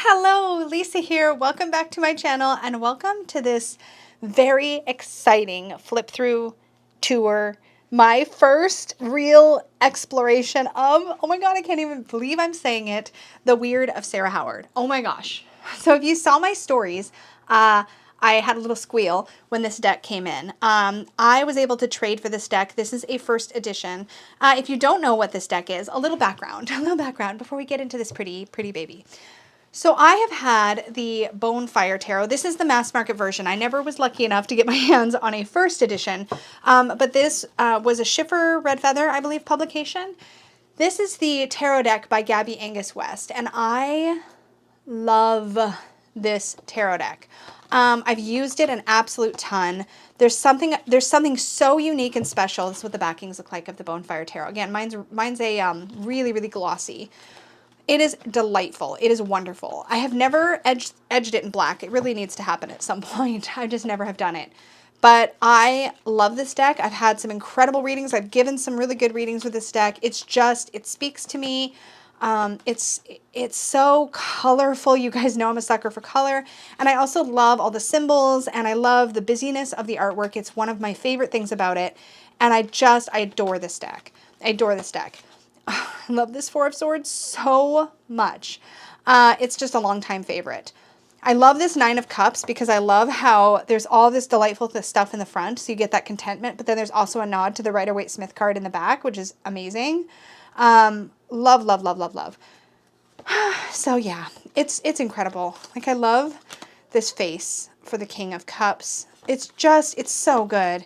Hello, Lisa here. Welcome back to my channel and welcome to this very exciting flip through tour. My first real exploration of, oh my God, I can't even believe I'm saying it, the Wyrd of Sarah Howard. Oh my gosh. So if you saw my stories, I had a little squeal when this deck came in. I was able to trade for this deck. This is a first edition. If you don't know what this deck is, a little background before we get into this pretty baby. So I have had the Bonefire Tarot. This is the mass market version. I never was lucky enough to get my hands on a first edition, but this was a Schiffer Red Feather, I believe, publication. This is the tarot deck by Gabi Angus-West, and I love this tarot deck. I've used it an absolute ton. There's something so unique and special. This is what the backings look like of the Bonefire Tarot. Again, mine's a really glossy. It is delightful. It is wonderful. I have never edged it in black. It really needs to happen at some point. I just never have done it. But I love this deck. I've had some incredible readings. I've given some really good readings with this deck. It's just, it speaks to me. It's so colorful. You guys know I'm a sucker for color. And I also love all the symbols and I love the busyness of the artwork. It's one of my favorite things about it. And I adore this deck. I adore this deck. I love this Four of Swords so much. It's just a long-time favorite. I love this Nine of Cups because I love how there's all this delightful stuff in the front, so you get that contentment, but then there's also a nod to the Rider-Waite-Smith card in the back, which is amazing. Love. So yeah, it's incredible. Like I love this face for the King of Cups. It's so good.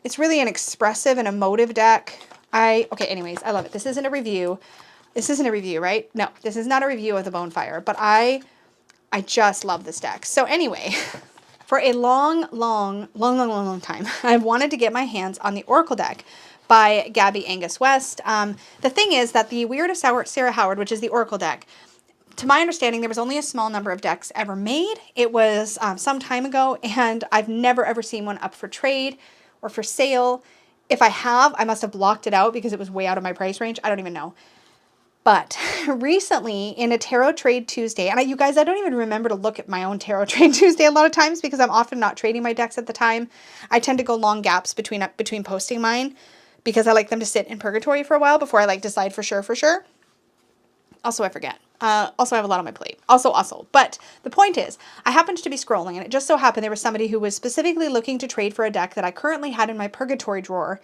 It's really an expressive and emotive deck. Okay, anyways, I love it. This isn't a review. This isn't a review, right? No, this is not a review of the Bonefire, but I just love this deck. So anyway, for a long time, I've wanted to get my hands on the Oracle deck by Gabi Angus-West. The thing is that the Wyrd of Sarah Howard, which is the Oracle deck, to my understanding, there was only a small number of decks ever made. It was some time ago, and I've never ever seen one up for trade or for sale. If I have, I must have blocked it out because it was way out of my price range. I don't even know. But recently in a Tarot Trade Tuesday, and you guys, I don't even remember to look at my own Tarot Trade Tuesday a lot of times because I'm often not trading my decks at the time. I tend to go long gaps between posting mine because I like them to sit in purgatory for a while before I decide for sure. Also, I forget. Also, I have a lot on my plate. Also. But the point is, I happened to be scrolling, and it just so happened there was somebody who was specifically looking to trade for a deck that I currently had in my purgatory drawer,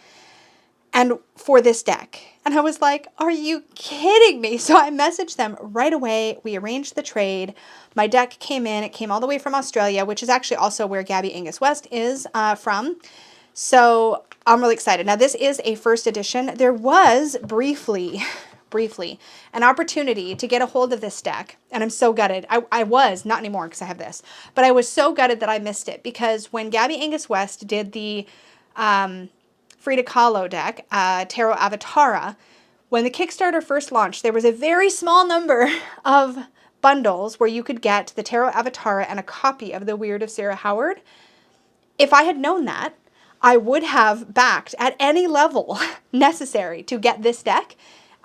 and for this deck. And I was like, are you kidding me? So I messaged them right away. We arranged the trade. My deck came in. It came all the way from Australia, which is actually also where Gabi Angus-West is from. So I'm really excited. Now, this is a first edition. There was briefly an opportunity to get a hold of this deck, and I'm so gutted. I was, not anymore because I have this, but I was so gutted that I missed it because when Gabi Angus-West did the Frida Kahlo deck, Tarot Avatara, when the Kickstarter first launched, there was a very small number of bundles where you could get the Tarot Avatara and a copy of the Wyrd of Sarah Howard. If I had known that, I would have backed at any level necessary to get this deck.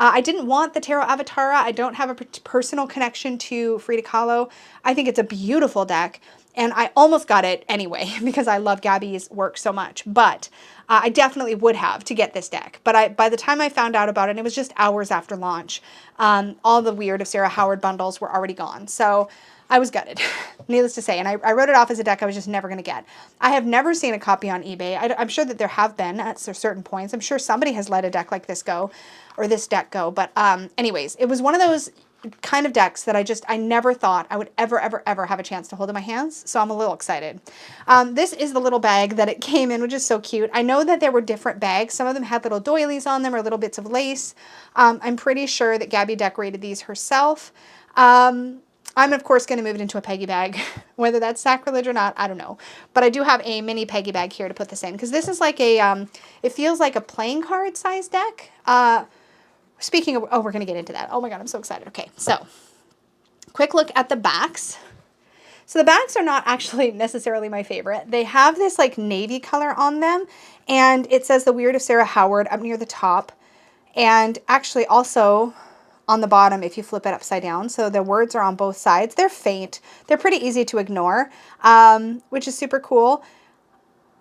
I didn't want the Tarot Avatara. I don't have a personal connection to Frida Kahlo. I think it's a beautiful deck, and I almost got it anyway because I love Gabi's work so much. But I definitely would have to get this deck. But by the time I found out about it, and it was just hours after launch, all the Wyrd of Sarah Howard bundles were already gone. So I was gutted, needless to say. And I wrote it off as a deck I was just never going to get. I have never seen a copy on eBay. I'm sure that there have been at certain points. I'm sure somebody has let a deck like this go, or this deck go. But anyways, it was one of those kind of decks that I never thought I would ever have a chance to hold in my hands. So I'm a little excited. This is the little bag that it came in, which is so cute. I know that there were different bags. Some of them had little doilies on them or little bits of lace. I'm pretty sure that Gabi decorated these herself. I'm, of course, going to move it into a Peggy bag. Whether that's sacrilege or not, I don't know. But I do have a mini Peggy bag here to put this in. Because this is like a, it feels like a playing card size deck. Speaking of, we're going to get into that. Oh my God, I'm so excited. Okay, so quick look at the backs. So the backs are not actually necessarily my favorite. They have this like navy color on them. And it says the Wyrd of Sarah Howard up near the top. And actually also on the bottom if you flip it upside down. So the words are on both sides. They're faint. They're pretty easy to ignore, which is super cool.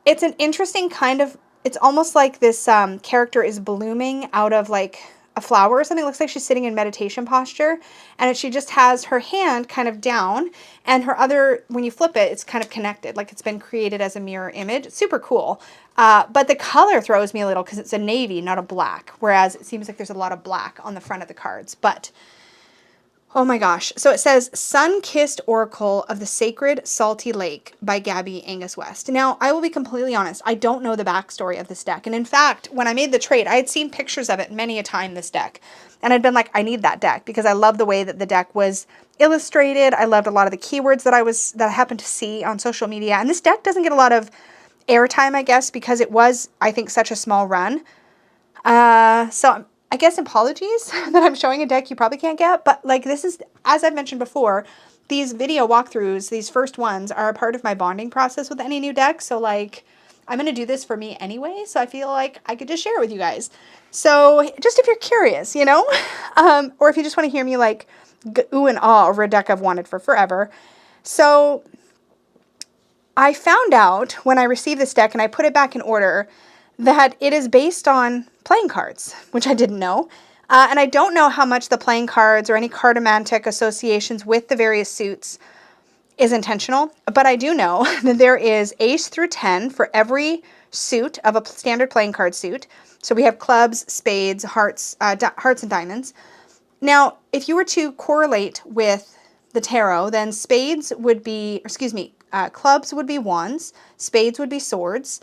It's an interesting kind of, it's almost like this character is blooming out of like a flower or something. It looks like she's sitting in meditation posture, and she just has her hand kind of down, and her other, when you flip it, it's kind of connected, like it's been created as a mirror image. It's super cool. But the color throws me a little because it's a navy, not a black, whereas it seems like there's a lot of black on the front of the cards. But oh my gosh. So it says Sun-Kissed Oracle of the Sacred Salty Lake by Gabi, Angus-West. Now, I will be completely honest. I don't know the backstory of this deck. And in fact, when I made the trade, I had seen pictures of it many a time, this deck. And I'd been like, I need that deck because I love the way that the deck was illustrated. I loved a lot of the keywords that I happened to see on social media. And this deck doesn't get a lot of airtime, I guess, because it was, I think, such a small run. So I guess apologies that I'm showing a deck you probably can't get, but like this is, as I've mentioned before, these video walkthroughs, these first ones are a part of my bonding process with any new deck. So like, I'm going to do this for me anyway. So I feel like I could just share it with you guys. So just if you're curious, you know, or if you just want to hear me like ooh and ah over a deck I've wanted for forever. So I found out when I received this deck and I put it back in order that it is based on playing cards, which I didn't know. And I don't know how much the playing cards or any cartomantic associations with the various suits is intentional, but I do know that there is ace through 10 for every suit of a standard playing card suit. So we have clubs, spades, hearts, hearts and diamonds. Now, if you were to correlate with the tarot, then spades would be, clubs would be wands, spades would be swords,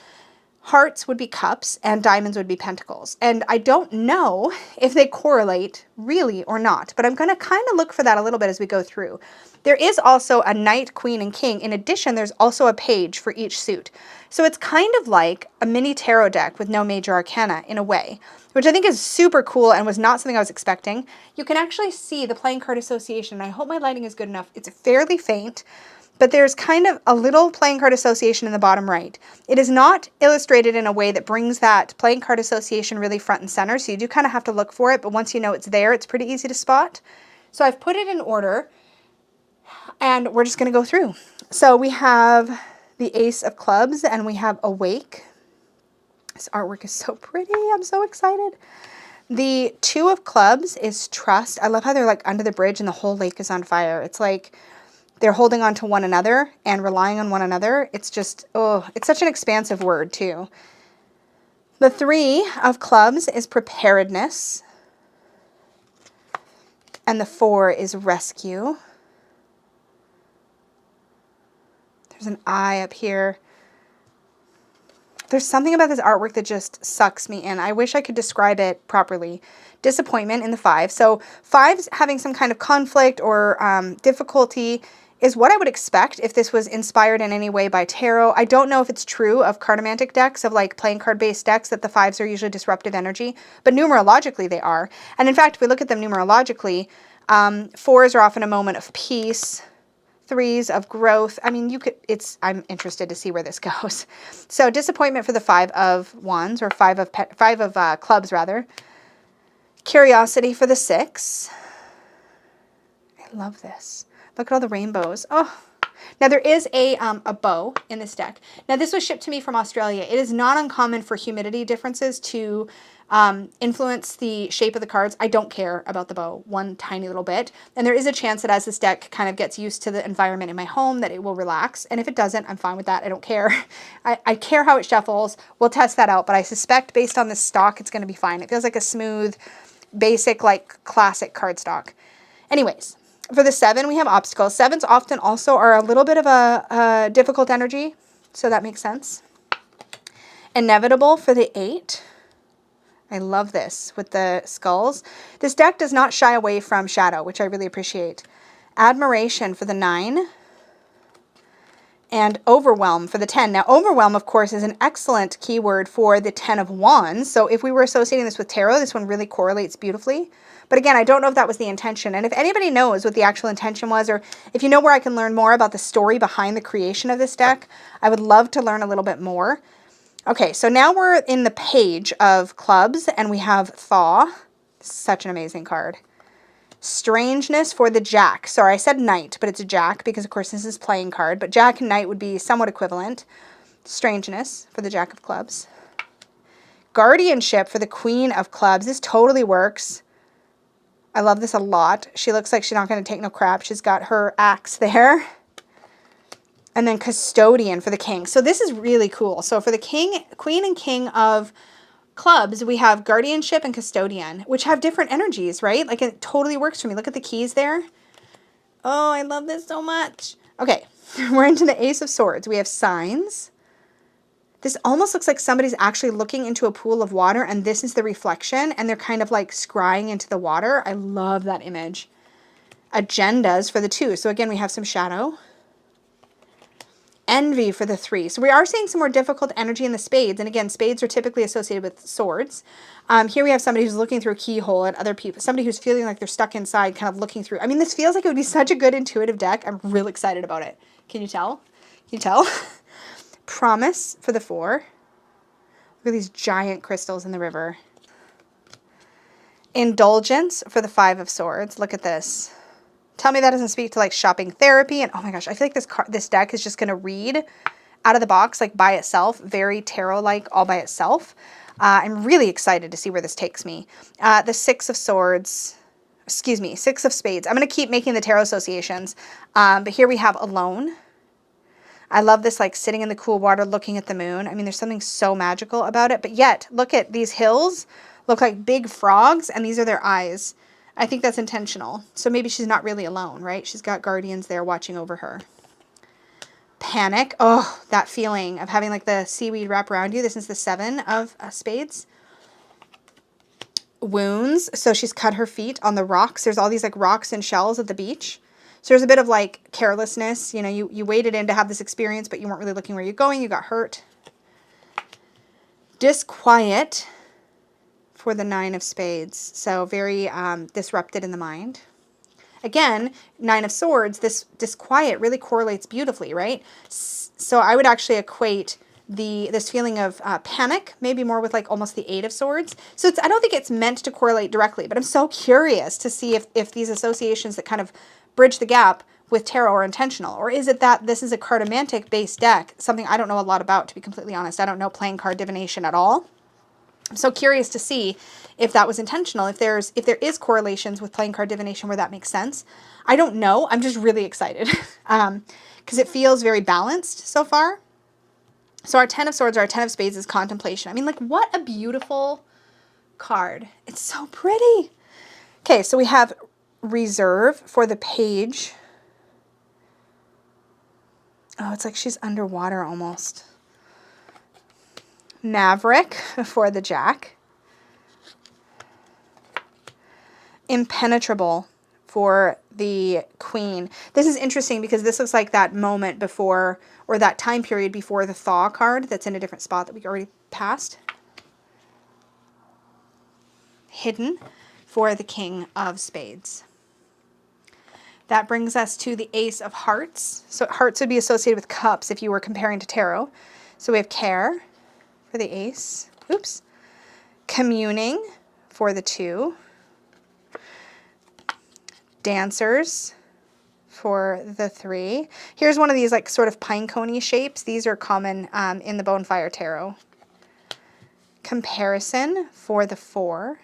hearts would be cups, and diamonds would be pentacles. And I don't know if they correlate really or not, but I'm going to kind of look for that a little bit as we go through. There is also a knight, queen, and king. In addition, there's also a page for each suit. So it's kind of like a mini tarot deck with no major arcana in a way, which I think is super cool and was not something I was expecting. You can actually see the playing card association. I hope my lighting is good enough. It's fairly faint, but there's kind of a little playing card association in the bottom right. It is not illustrated in a way that brings that playing card association really front and center, so you do kind of have to look for it, but once you know it's there, it's pretty easy to spot. So I've put it in order, and we're just going to go through. So we have the Ace of Clubs, and we have Awake. This artwork is so pretty. I'm so excited. The Two of Clubs is Trust. I love how they're like under the bridge and the whole lake is on fire. It's like they're holding on to one another and relying on one another. It's just, oh, it's such an expansive word too. The Three of Clubs is Preparedness. And the Four is Rescue. There's an eye up here. There's something about this artwork that just sucks me in. I wish I could describe it properly. Disappointment in the Five. So fives having some kind of conflict or difficulty is what I would expect if this was inspired in any way by tarot. I don't know if it's true of cartomantic decks, of like playing card-based decks, that the fives are usually disruptive energy, but numerologically they are. And in fact, if we look at them numerologically, fours are often a moment of peace, threes of growth. I mean, I'm interested to see where this goes. So disappointment for the Five of Wands, or five of clubs rather. Curiosity for the Six. I love this. Look at all the rainbows. Oh, now there is a bow in this deck. Now this was shipped to me from Australia. It is not uncommon for humidity differences to influence the shape of the cards. I don't care about the bow one tiny little bit. And there is a chance that as this deck kind of gets used to the environment in my home that it will relax. And if it doesn't, I'm fine with that. I don't care. I care how it shuffles. We'll test that out. But I suspect based on this stock, it's going to be fine. It feels like a smooth, basic, like classic card stock. Anyways. For the Seven, we have obstacles. Sevens often also are a little bit of a difficult energy, so that makes sense. Inevitable for the Eight. I love this with the skulls. This deck does not shy away from shadow, which I really appreciate. Admiration for the Nine. And overwhelm for the 10. Now, overwhelm, of course, is an excellent keyword for the 10 of Wands. So if we were associating this with tarot, this one really correlates beautifully. But again, I don't know if that was the intention. And if anybody knows what the actual intention was, or if you know where I can learn more about the story behind the creation of this deck, I would love to learn a little bit more. Okay, so now we're in the Page of Clubs, and we have Thaw. Such an amazing card. Strangeness for the jack. Sorry, I said knight, but it's a jack because, of course, this is playing card. But jack and knight would be somewhat equivalent. Strangeness for the jack of clubs. Guardianship for the queen of clubs. This totally works. I love this a lot. She looks like she's not going to take no crap. She's got her axe there. And then custodian for the king. So this is really cool. So for the king, queen and king of clubs, we have guardianship and custodian, which have different energies, right? Like it totally works for me. Look at the keys there. Oh, I love this so much. Okay, we're into the Ace of Swords. We have signs. This almost looks like somebody's actually looking into a pool of water and this is the reflection and they're kind of like scrying into the water. I love that image. Agendas for the 2. So again, we have some shadow. Envy for the 3. So we are seeing some more difficult energy in the spades. And again, spades are typically associated with swords. Here we have somebody who's looking through a keyhole at other people. Somebody who's feeling like they're stuck inside, kind of looking through. I mean, this feels like it would be such a good intuitive deck. I'm real excited about it. Can you tell? Can you tell? Promise for the 4. Look at these giant crystals in the river. Indulgence for the 5 of Swords. Look at this. Tell me that doesn't speak to like shopping therapy. And oh my gosh, I feel like this deck is just going to read out of the box like by itself. Very tarot-like all by itself. I'm really excited to see where this takes me. The 6 of Swords. Excuse me, 6 of Spades. I'm going to keep making the tarot associations. But here we have Alone. I love this like sitting in the cool water looking at the moon. I mean, there's something so magical about it. But yet, look at these hills. Look like big frogs. And these are their eyes. I think that's intentional. So maybe she's not really alone, right? She's got guardians there watching over her. Panic. Oh, that feeling of having like the seaweed wrap around you. This is the 7 of Spades. Wounds. So she's cut her feet on the rocks. There's all these like rocks and shells at the beach. So there's a bit of like carelessness. You know, you waded in to have this experience, but you weren't really looking where you're going. You got hurt. Disquiet. For the 9 of Spades. So very disrupted in the mind. Again, 9 of Swords, this disquiet really correlates beautifully, right? So I would actually equate this feeling of panic, maybe more with like almost the 8 of Swords. So I don't think it's meant to correlate directly, but I'm so curious to see if these associations that kind of bridge the gap with tarot are intentional. Or is it that this is a cartomantic based deck, something I don't know a lot about, to be completely honest. I don't know playing card divination at all. I'm so curious to see if that was intentional, if there is correlations with playing card divination where that makes sense. I don't know. I'm just really excited because it feels very balanced so far. So our 10 of Swords or our 10 of Spades is contemplation. I mean, like, what a beautiful card. It's so pretty. Okay, so we have reserve for the page. Oh, it's like she's underwater almost. Maverick for the jack. Impenetrable for the queen. This is interesting because this looks like that moment before, or that time period before the thaw card that's in a different spot that we already passed. Hidden for the King of Spades. That brings us to the Ace of Hearts. So hearts would be associated with cups if you were comparing to tarot. So we have care for the ace. Oops. Communing for the 2. Dancers for the 3. Here's one of these like sort of pine coney shapes. These are common in the Bonefire Tarot. Comparison for the 4.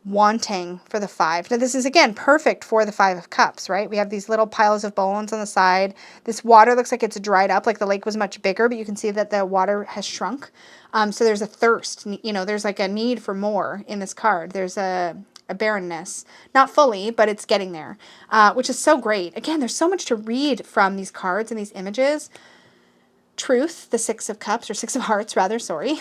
Wanting for the 5. Now this is again perfect for the 5 of Cups, right? We have these little piles of bones on the side. This water looks like it's dried up, like the lake was much bigger, but you can see that the water has shrunk. So there's a thirst, you know, there's like a need for more in this card. There's a barrenness, not fully, but it's getting there, which is so great. Again, there's so much to read from these cards and these images. Truth, the 6 of Cups, or 6 of Hearts rather, sorry.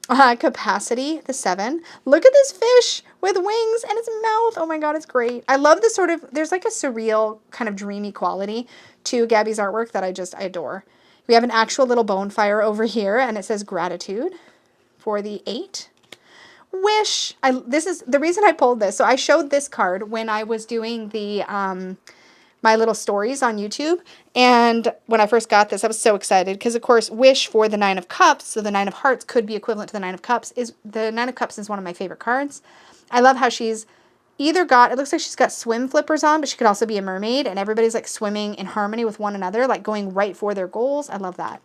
Capacity, the 7. Look at this fish with wings and its mouth. Oh my god, it's great. I love this sort of, there's like a surreal kind of dreamy quality to Gabi's artwork that I adore. We have an actual little bonfire over here and it says gratitude for the 8. Wish. This is the reason I pulled this. So I showed this card when I was doing the my little stories on YouTube. And when I first got this, I was so excited because, of course, wish for the 9 of Cups, so the 9 of Hearts could be equivalent to the 9 of Cups. The 9 of Cups is one of my favorite cards. I love how she's either got, it looks like she's got swim flippers on, but she could also be a mermaid, and everybody's like swimming in harmony with one another, like going right for their goals. I love that.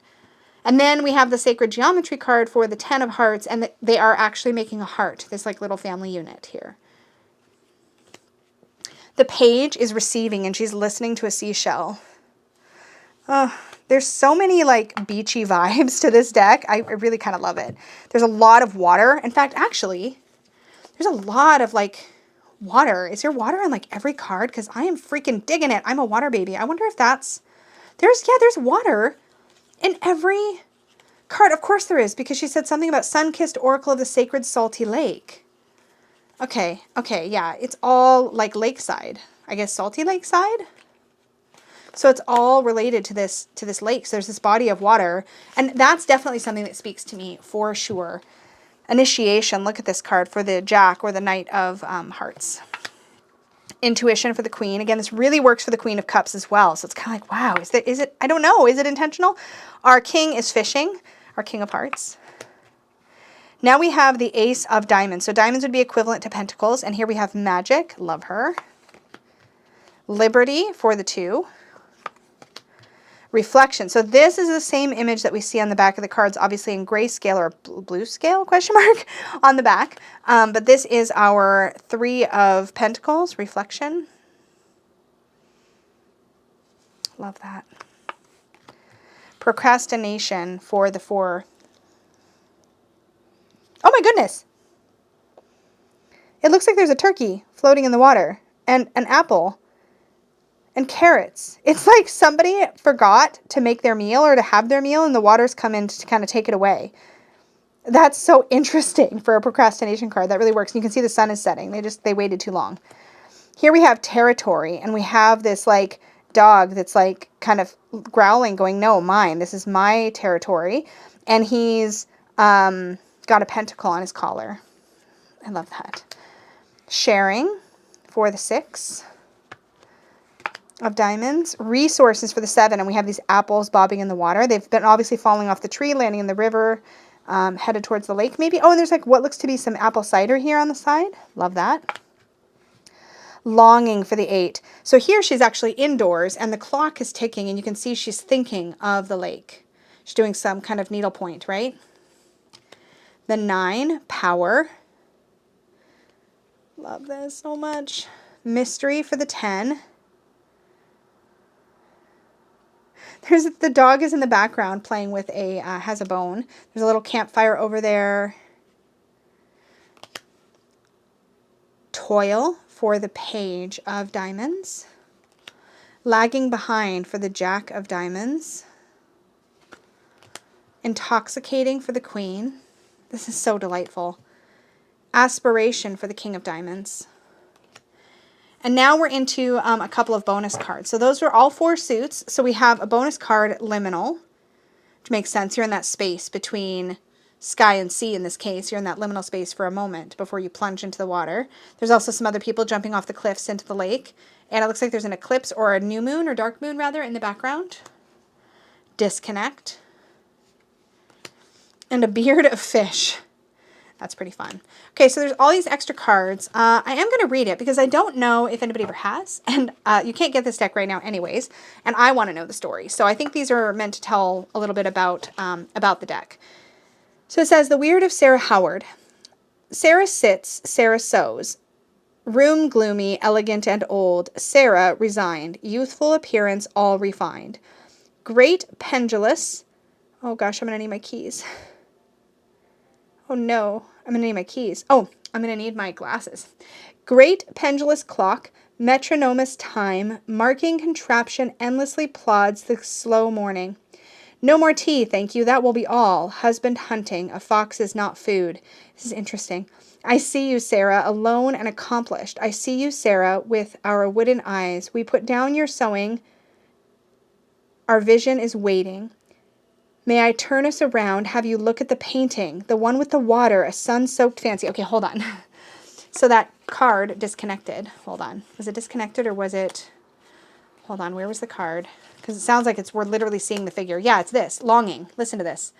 And then we have the Sacred Geometry card for the 10 of Hearts, and they are actually making a heart, this like little family unit here. The Page is receiving, and she's listening to a seashell. There's so many like beachy vibes to this deck. I really kind of love it. There's a lot of water. In fact, actually, there's a lot of like water. Is there water on like every card? Because I am freaking digging it. I'm a water baby. I wonder if that's... there's water in every card. Of course there is, because she said something about sun-kissed oracle of the sacred salty lake. Okay, yeah. It's all like lakeside. I guess salty lakeside? So it's all related to this lake. So there's this body of water. And that's definitely something that speaks to me for sure. Initiation, look at this card for the Jack or the Knight of Hearts. Intuition for the Queen. Again, this really works for the Queen of Cups as well. So it's kind of like, wow, is it, I don't know, is it intentional? Our King is fishing, our King of Hearts. Now we have the Ace of Diamonds. So diamonds would be equivalent to pentacles. And here we have Magic, love her. Liberty for the 2. Reflection. So this is the same image that we see on the back of the cards, obviously in grayscale or blue scale, question mark, on the back. But this is our 3 of Pentacles, Reflection. Love that. Procrastination for the 4. Oh my goodness. It looks like there's a turkey floating in the water and an apple. And carrots. It's like somebody forgot to make their meal or to have their meal, and the water's come in to kind of take it away. That's so interesting for a procrastination card. That really works. And you can see the sun is setting. They waited too long. Here we have territory, and we have this like dog that's like kind of growling, going, no, mine. This is my territory. And he's got a pentacle on his collar. I love that. Sharing for the 6 of Diamonds. Resources for the 7, and we have these apples bobbing in the water. They've been obviously falling off the tree, landing in the river, headed towards the lake maybe. Oh, and there's like what looks to be some apple cider here on the side. Love that. Longing for the 8. So here she's actually indoors, and the clock is ticking, and you can see she's thinking of the lake. She's doing some kind of needlepoint, right? The 9, Power. Love this so much. Mystery for the 10. The dog is in the background playing with has a bone. There's a little campfire over there. Toil for the Page of Diamonds. Lagging behind for the Jack of Diamonds. Intoxicating for the Queen. This is so delightful. Aspiration for the King of Diamonds. And now we're into a couple of bonus cards. So those are all 4 suits. So we have a bonus card, Liminal, which makes sense. You're in that space between sky and sea in this case. You're in that liminal space for a moment before you plunge into the water. There's also some other people jumping off the cliffs into the lake. And it looks like there's an eclipse or a new moon or dark moon rather in the background. Disconnect. And a beard of fish. That's pretty fun. Okay, so there's all these extra cards. I am going to read it because I don't know if anybody ever has. And you can't get this deck right now anyways. And I want to know the story. So I think these are meant to tell a little bit about the deck. So it says, The Wyrd of Sarah Howard. Sarah sits, Sarah sews. Room gloomy, elegant and old. Sarah resigned. Youthful appearance all refined. Great pendulous. Oh gosh, I'm going to need my keys. Oh no, I'm going to need my keys. Oh, I'm going to need my glasses. Great pendulous clock, metronomous time, marking contraption endlessly plods the slow morning. No more tea, thank you, that will be all. Husband hunting, a fox is not food. This is interesting. I see you, Sarah, alone and accomplished. I see you, Sarah, with our wooden eyes. We put down your sewing. Our vision is waiting. May I turn us around, have you look at the painting, the one with the water, a sun-soaked fancy. Okay, hold on. So that card disconnected. Hold on. Was it disconnected or was it... hold on, where was the card? Because it sounds like we're literally seeing the figure. Yeah, it's this, longing. Listen to this.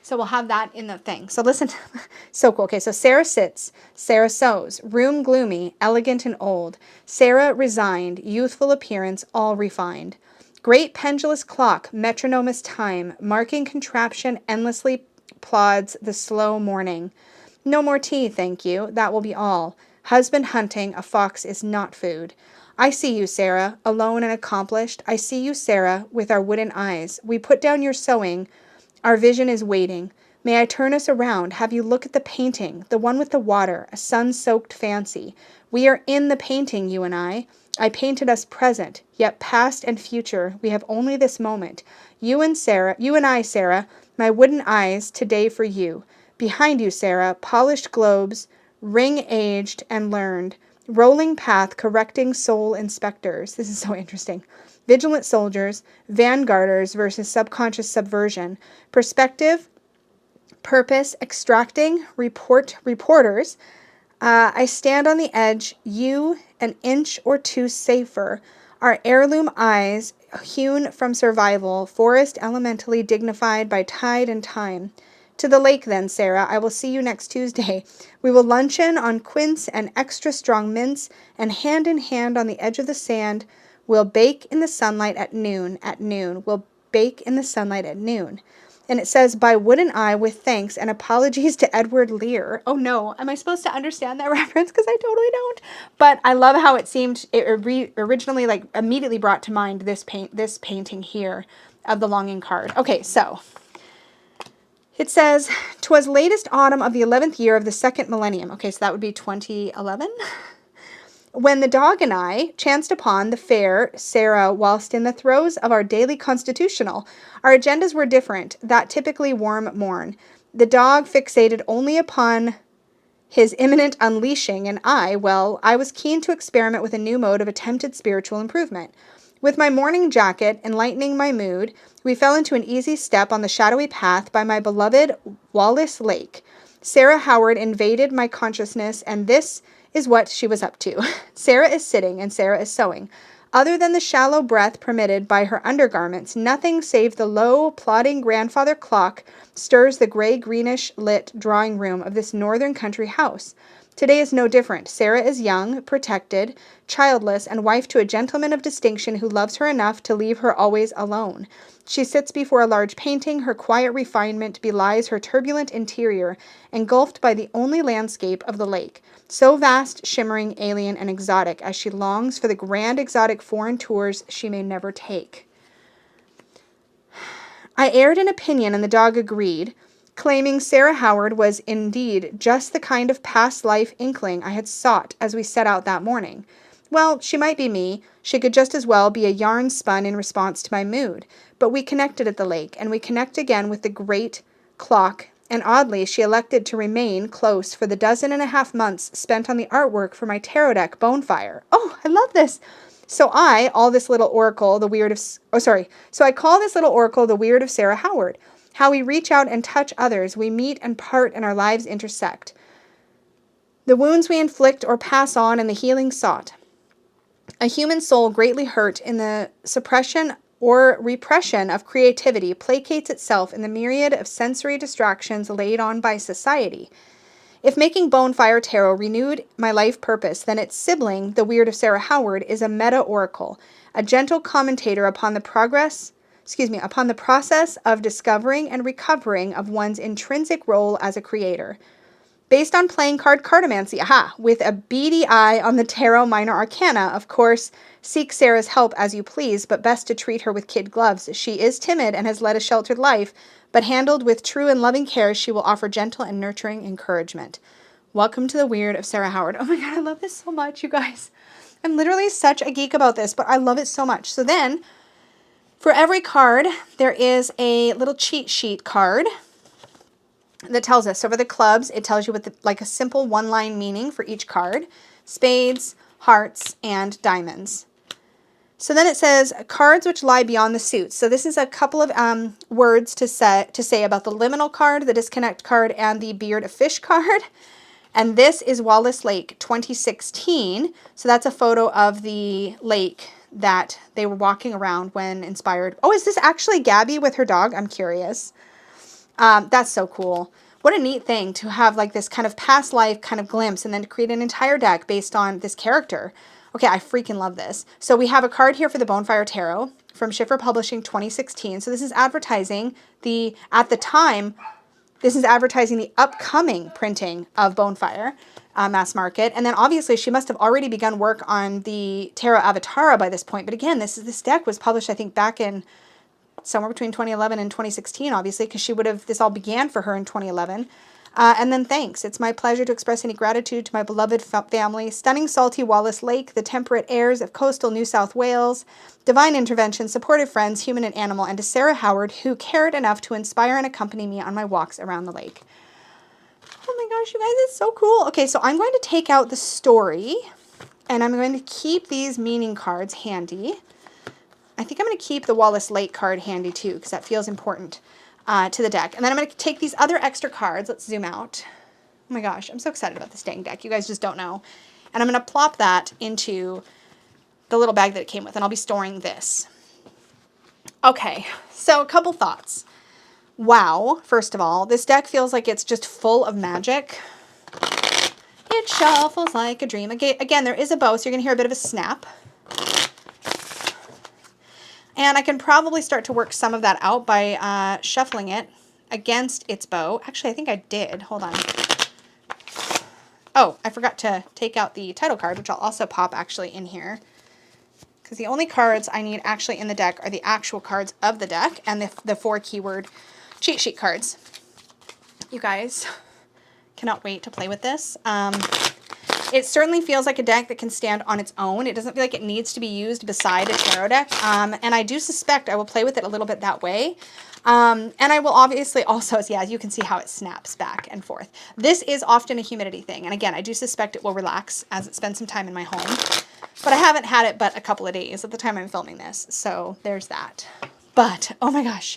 So we'll have that in the thing. So listen, so cool. Okay, so Sarah sits, Sarah sews, room gloomy, elegant and old. Sarah resigned, youthful appearance, all refined. Great pendulous clock, metronomous time, marking contraption endlessly plods the slow morning. No more tea, thank you, that will be all. Husband hunting, a fox is not food. I see you, Sarah, alone and accomplished. I see you, Sarah, with our wooden eyes. We put down your sewing. Our vision is waiting. May I turn us around? Have you look at the painting, the one with the water, a sun-soaked fancy. We are in the painting, you and I. I painted us present, yet past and future. We have only this moment. You and I, Sarah, my wooden eyes, today for you. Behind you, Sarah, polished globes, ring-aged and learned. Rolling path, correcting soul inspectors. This is so interesting. Vigilant soldiers, vanguarders versus subconscious subversion. Perspective, purpose, extracting, reporters. I stand on the edge, you an inch or two safer. Our heirloom eyes, hewn from survival, forest elementally dignified by tide and time. To the lake then, Sarah. I will see you next Tuesday. We will luncheon on quince and extra strong mints, and hand in hand on the edge of the sand, we'll bake in the sunlight at noon. We'll bake in the sunlight at noon. And it says, by wooden eye with thanks and apologies to Edward Lear. Oh no, am I supposed to understand that reference? Because I totally don't. But I love how it seemed, it originally like immediately brought to mind this painting here of the longing card. Okay, so it says, 'twas latest autumn of the 11th year of the second millennium. Okay, so that would be 2011. When the dog and I chanced upon the fair Sarah whilst in the throes of our daily constitutional. Our agendas were different, that typically warm morn. The dog fixated only upon his imminent unleashing, and I was keen to experiment with a new mode of attempted spiritual improvement. With my morning jacket enlightening my mood, we fell into an easy step on the shadowy path by my beloved Wallace Lake. Sarah Howard invaded my consciousness, and this is what she was up to. Sarah is sitting, and Sarah is sewing. Other than the shallow breath permitted by her undergarments, nothing save the low, plodding grandfather clock stirs the gray-greenish lit drawing room of this northern country house. Today is no different. Sarah is young, protected, childless, and wife to a gentleman of distinction who loves her enough to leave her always alone. She sits before a large painting. Her quiet refinement belies her turbulent interior, engulfed by the only landscape of the lake, so vast, shimmering, alien, and exotic, as she longs for the grand exotic foreign tours she may never take. I aired an opinion, and the dog agreed, claiming Sarah Howard was indeed just the kind of past life inkling I had sought as we set out that morning. Well, she might be me. She could just as well be a yarn spun in response to my mood. But we connected at the lake, and we connect again with the great clock, and oddly she elected to remain close for the 12.5 months spent on the artwork for my tarot deck, Bonefire. Oh, I love this! So I call this little oracle the Wyrd of Sarah Howard. How we reach out and touch others, we meet and part, and our lives intersect. The wounds we inflict or pass on, and the healing sought. A human soul greatly hurt in the suppression or repression of creativity placates itself in the myriad of sensory distractions laid on by society. If making Bonefire Tarot renewed my life purpose, then its sibling, the Wyrd of Sarah Howard, is a meta-oracle, a gentle commentator upon the process of discovering and recovering of one's intrinsic role as a creator. Based on playing card cartomancy, with a beady eye on the tarot minor arcana, of course, seek Sarah's help as you please, but best to treat her with kid gloves. She is timid and has led a sheltered life, but handled with true and loving care, she will offer gentle and nurturing encouragement. Welcome to the Wyrd of Sarah Howard. Oh my God, I love this so much, you guys. I'm literally such a geek about this, but I love it so much. So then, for every card, there is a little cheat sheet card that tells us. So for the clubs, it tells you with like a simple one-line meaning for each card. Spades, hearts, and diamonds. So then it says cards which lie beyond the suits. So this is a couple of words to say about the liminal card, the disconnect card, and the beard of fish card. And this is Wallace Lake 2016. So that's a photo of the lake that they were walking around when inspired. Oh, is this actually Gabi with her dog? I'm curious. That's so cool. What a neat thing to have like this kind of past life kind of glimpse and then to create an entire deck based on this character. Okay, I freaking love this. So we have a card here for the Bonefire Tarot from Schiffer Publishing 2016. So this is advertising at the time, this is advertising the upcoming printing of Bonefire mass market. And then obviously she must have already begun work on the Tarot Avatara by this point. But again, this deck was published, I think, back in somewhere between 2011 and 2016, obviously, because this all began for her in 2011. And then thanks. It's my pleasure to express any gratitude to my beloved family, stunning salty Wallace Lake, the temperate airs of coastal New South Wales, divine intervention, supportive friends, human and animal, and to Sarah Howard, who cared enough to inspire and accompany me on my walks around the lake. Oh my gosh, you guys, it's so cool. Okay, so I'm going to take out the story, and I'm going to keep these meaning cards handy. I think I'm going to keep the Wallace Lake card handy too, because that feels important to the deck. And then I'm going to take these other extra cards. Let's zoom out. Oh my gosh, I'm so excited about this dang deck. You guys just don't know. And I'm going to plop that into the little bag that it came with, and I'll be storing this. Okay, so a couple thoughts. Wow, first of all, this deck feels like it's just full of magic. It shuffles like a dream. Again, there is a bow, so you're going to hear a bit of a snap. And I can probably start to work some of that out by shuffling it against its bow. Actually, I think I did. Hold on. Oh, I forgot to take out the title card, which I'll also pop actually in here. Because the only cards I need actually in the deck are the actual cards of the deck and the 4 keyword cheat sheet cards. You guys, cannot wait to play with this. It certainly feels like a deck that can stand on its own. It doesn't feel like it needs to be used beside a tarot deck. And I do suspect I will play with it a little bit that way. And I will obviously also, yeah, you can see how it snaps back and forth. This is often a humidity thing. And again, I do suspect it will relax as it spends some time in my home. But I haven't had it but a couple of days at the time I'm filming this. So there's that. But, oh my gosh,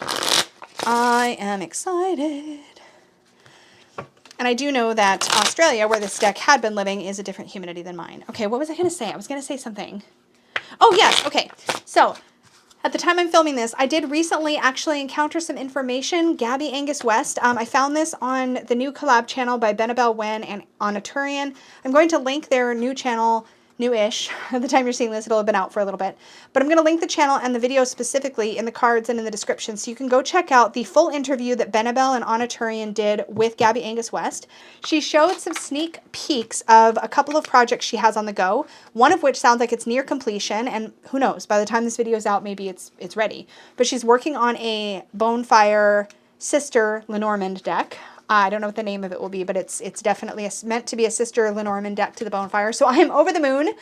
I am excited. And I do know that Australia, where this deck had been living, is a different humidity than mine. Okay, what was I going to say? I was going to say something. Oh, yes. Okay. So at the time I'm filming this, I did recently actually encounter some information. Gabi Angus-West. I found this on the new collab channel by Benabel Wen and Anaturian. I'm going to link their new channel, new-ish. At the time you're seeing this, it'll have been out for a little bit. But I'm going to link the channel and the video specifically in the cards and in the description, so you can go check out the full interview that Benabel and Anaturian did with Gabi Angus-West. She showed some sneak peeks of a couple of projects she has on the go, one of which sounds like it's near completion, and who knows, by the time this video is out, maybe it's ready. But she's working on a Bonefire Sister Lenormand deck. I don't know what the name of it will be, but it's definitely meant to be a Sister Lenormand deck to the Bonefire. So I am over the moon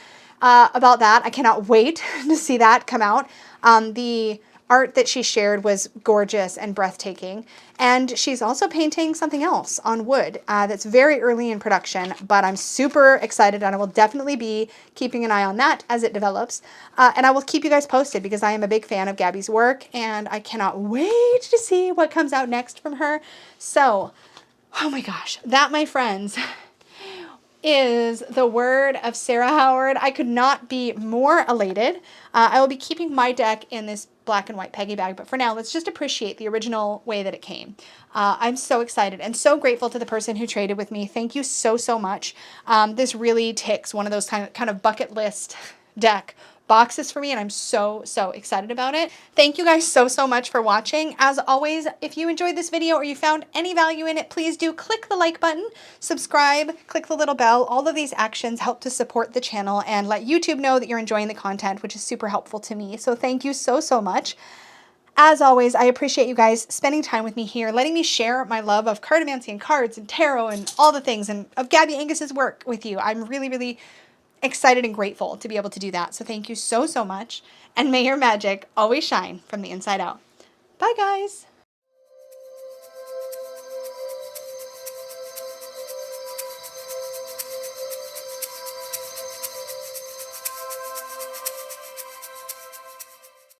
about that. I cannot wait to see that come out. The art that she shared was gorgeous and breathtaking. And she's also painting something else on wood that's very early in production, but I'm super excited and I will definitely be keeping an eye on that as it develops. And I will keep you guys posted because I am a big fan of Gabi's work and I cannot wait to see what comes out next from her. So, oh my gosh, that, my friends, is the word of Sarah Howard. I could not be more elated. I will be keeping my deck in this black and white Peggy bag, but for now, let's just appreciate the original way that it came. I'm so excited and so grateful to the person who traded with me. Thank you so, so much. This really ticks one of those kind of bucket list deck boxes for me, and I'm so, so excited about it. Thank you guys so, so much for watching. As always, if you enjoyed this video or you found any value in it, please do click the like button, subscribe, click the little bell. All of these actions help to support the channel and let YouTube know that you're enjoying the content, which is super helpful to me. So thank you so, so much. As always, I appreciate you guys spending time with me here, letting me share my love of cartomancy and cards and tarot and all the things, and of Gabi Angus's work with you. I'm really, really excited and grateful to be able to do that. So thank you so, so much. And may your magic always shine from the inside out. Bye, guys.